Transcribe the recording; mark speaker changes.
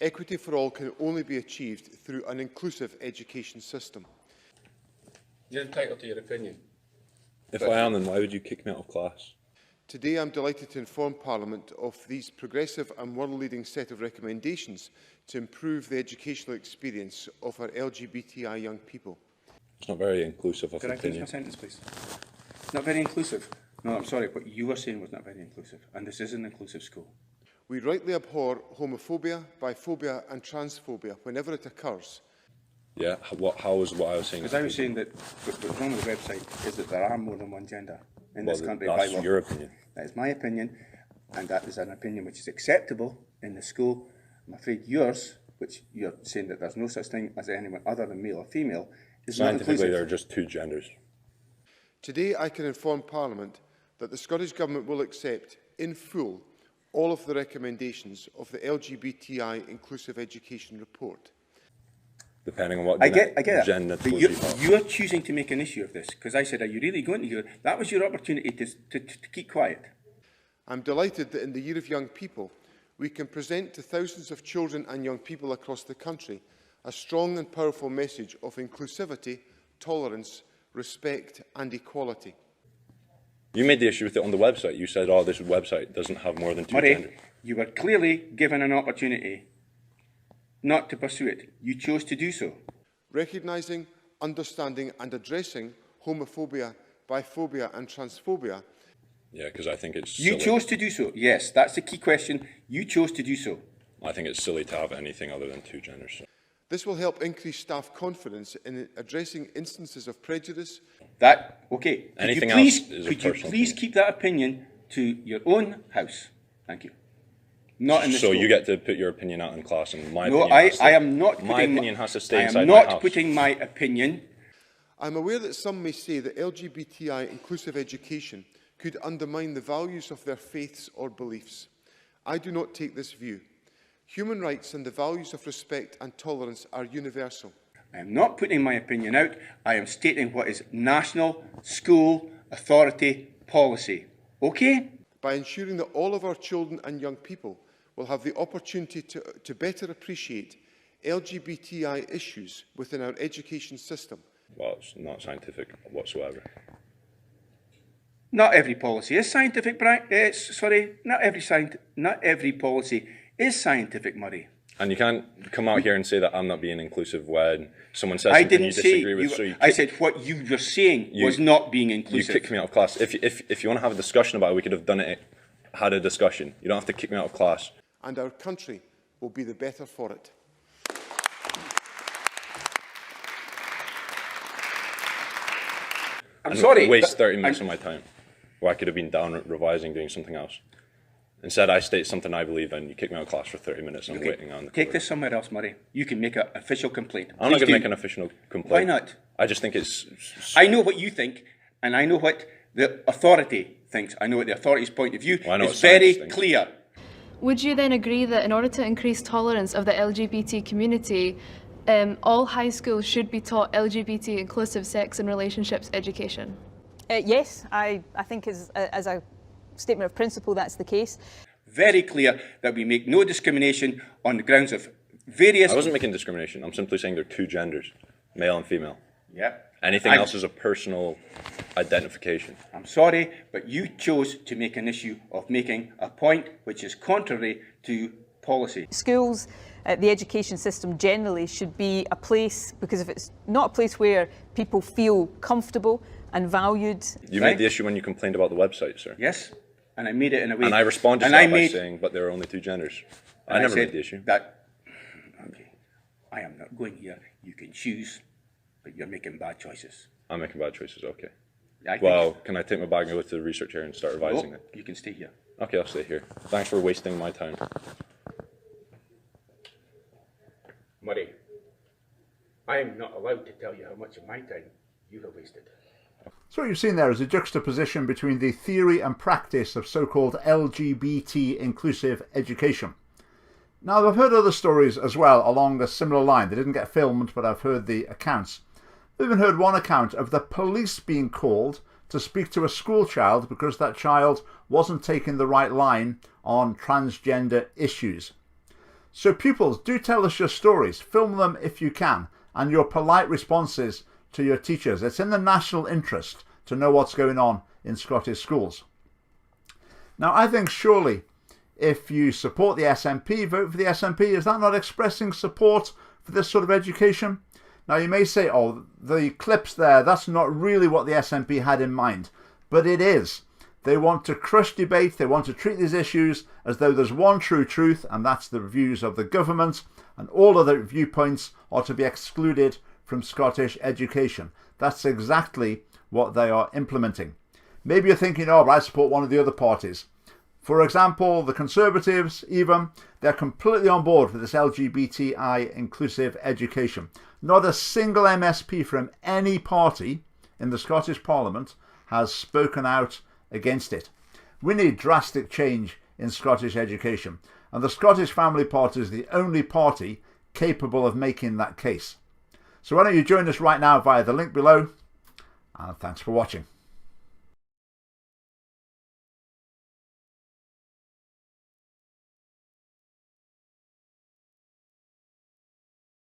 Speaker 1: Equity for all can only be achieved through an inclusive education system.
Speaker 2: You're entitled to your opinion.
Speaker 3: If I am, then why would you kick me out of class?
Speaker 1: Today I am delighted to inform Parliament of these progressive and world-leading set of recommendations to improve the educational experience of our LGBTI young people.
Speaker 3: It's not very inclusive of
Speaker 2: Can I finish
Speaker 3: opinion.
Speaker 2: my sentence, please? Not very inclusive. No, I'm sorry, what you were saying was not very inclusive, and this is an inclusive school.
Speaker 1: We rightly abhor homophobia, biphobia and transphobia whenever it occurs.
Speaker 3: Yeah, how was what I was saying?
Speaker 2: Because I was saying that what's wrong with the website is that there are more than one gender in this country.
Speaker 3: That's
Speaker 2: by law.
Speaker 3: your opinion.
Speaker 2: That is my opinion, and that is an opinion which is acceptable in the school. I'm afraid yours, which you're saying that there's no such thing as anyone other than male or female, is not inclusive.
Speaker 3: Scientifically, there are just two genders.
Speaker 1: Today I can inform Parliament that the Scottish Government will accept in full all of the recommendations of the LGBTI Inclusive Education report.
Speaker 3: Depending on what
Speaker 2: I get
Speaker 3: gender
Speaker 2: that. But you're choosing to make an issue of this, because I said, are you really going to hear? That was your opportunity to keep quiet.
Speaker 1: I'm delighted that in the Year of Young People, we can present to thousands of children and young people across the country a strong and powerful message of inclusivity, tolerance, respect and equality.
Speaker 3: You made the issue with it on the website. You said, oh, this website doesn't have more than two
Speaker 2: Murray,
Speaker 3: genders.
Speaker 2: you were clearly given an opportunity not to pursue it. You chose to do so.
Speaker 1: Recognising, understanding and addressing homophobia, biphobia and transphobia.
Speaker 3: Yeah, because I think it's
Speaker 2: You
Speaker 3: silly.
Speaker 2: chose to do so. Yes, that's the key question. You chose to do so.
Speaker 3: I think it's silly to have anything other than two genders. So.
Speaker 1: This will help increase staff confidence in addressing instances of prejudice.
Speaker 2: Okay.
Speaker 3: Anything else is a personal
Speaker 2: Could you please
Speaker 3: opinion.
Speaker 2: keep that opinion to your own house? Thank you. Not in the
Speaker 3: So
Speaker 2: school.
Speaker 3: you get to put your opinion out in class, and my
Speaker 2: No,
Speaker 3: opinion has to,
Speaker 2: I am not.
Speaker 3: my opinion has to stay
Speaker 2: I
Speaker 3: inside
Speaker 2: am
Speaker 3: my
Speaker 2: not
Speaker 3: house.
Speaker 2: putting my opinion.
Speaker 1: I'm aware that some may say that LGBTI inclusive education could undermine the values of their faiths or beliefs. I do not take this view. Human rights and the values of respect and tolerance are universal.
Speaker 2: I am not putting my opinion out. I am stating what is national school authority policy. Okay?
Speaker 1: By ensuring that all of our children and young people will have the opportunity to better appreciate LGBTI issues within our education system.
Speaker 3: Well, it's not scientific whatsoever.
Speaker 2: Not every policy is scientific, Brian. Not every policy is scientific, Murray.
Speaker 3: And you can't come out here and say that I'm not being inclusive when someone says
Speaker 2: I
Speaker 3: something you
Speaker 2: didn't say.
Speaker 3: disagree with. So
Speaker 2: I said what you were saying was not being
Speaker 3: You
Speaker 2: inclusive.
Speaker 3: kicked me out of class. If you want to have a discussion about it, we could have done it, had a discussion. You don't have to kick me out of class.
Speaker 1: And our country will be the better for it.
Speaker 2: I'm sorry.
Speaker 3: Waste 30 minutes of my time, where I could have been down revising, doing something else. Instead, I state something I believe in. You kick me out of class for 30 minutes. I'm waiting on the
Speaker 2: Take
Speaker 3: corridor.
Speaker 2: this somewhere else, Murray. You can make an official complaint.
Speaker 3: I'm not
Speaker 2: Please
Speaker 3: going to make
Speaker 2: do.
Speaker 3: an official complaint.
Speaker 2: Why not?
Speaker 3: I just think it's...
Speaker 2: I know what you think, and I know what the authority thinks. I know what the authority's point of view
Speaker 3: Well, I know
Speaker 2: is
Speaker 3: what
Speaker 2: very
Speaker 3: science thinks.
Speaker 2: clear.
Speaker 4: Would you then agree that in order to increase tolerance of the LGBT community, all high schools should be taught LGBT inclusive sex and relationships education?
Speaker 5: Yes, I think as a statement of principle that's the case.
Speaker 2: Very clear that we make no discrimination on the grounds of various...
Speaker 3: I wasn't making discrimination. I'm simply saying there are two genders, male and female.
Speaker 2: Yeah.
Speaker 3: Anything else is a personal identification.
Speaker 2: I'm sorry, but you chose to make an issue of making a point which is contrary to policy.
Speaker 5: Schools, the education system generally should be a place, because if it's not a place where people feel comfortable and valued...
Speaker 3: You made the issue when you complained about the website, sir.
Speaker 2: Yes, and I made it in a way...
Speaker 3: And I responded to that by saying, but there are only two genders. I never made the issue.
Speaker 2: Okay, I am not going here. You can choose, but you're making bad choices.
Speaker 3: I'm making bad choices, okay.
Speaker 2: I think
Speaker 3: Well, can I take my bag and go to the research area and start revising
Speaker 2: no,
Speaker 3: it?
Speaker 2: you can stay here.
Speaker 3: Okay, I'll stay here. Thanks for wasting my time.
Speaker 2: Murray, I am not allowed to tell you how much of my time you have wasted.
Speaker 6: So what you've seen there is a juxtaposition between the theory and practice of so-called LGBT inclusive education. Now, I've heard other stories as well along a similar line. They didn't get filmed, but I've heard the accounts. I've even heard one account of the police being called to speak to a school child because that child wasn't taking the right line on transgender issues. So pupils, do tell us your stories, film them if you can, and your polite responses to your teachers. It's in the national interest to know what's going on in Scottish schools. Now, I think surely if you support the SNP, vote for the SNP. Is that not expressing support for this sort of education? Now, you may say, oh, the clips there, that's not really what the SNP had in mind. But it is. They want to crush debate. They want to treat these issues as though there's one true truth, and that's the views of the government, and all other viewpoints are to be excluded from Scottish education. That's exactly what they are implementing. Maybe you're thinking, oh, I support one of the other parties. For example, the Conservatives, even, they're completely on board with this LGBTI inclusive education. Not a single MSP from any party in the Scottish Parliament has spoken out against it. We need drastic change in Scottish education, and the Scottish Family Party is the only party capable of making that case. So why don't you join us right now via the link below, and thanks for watching.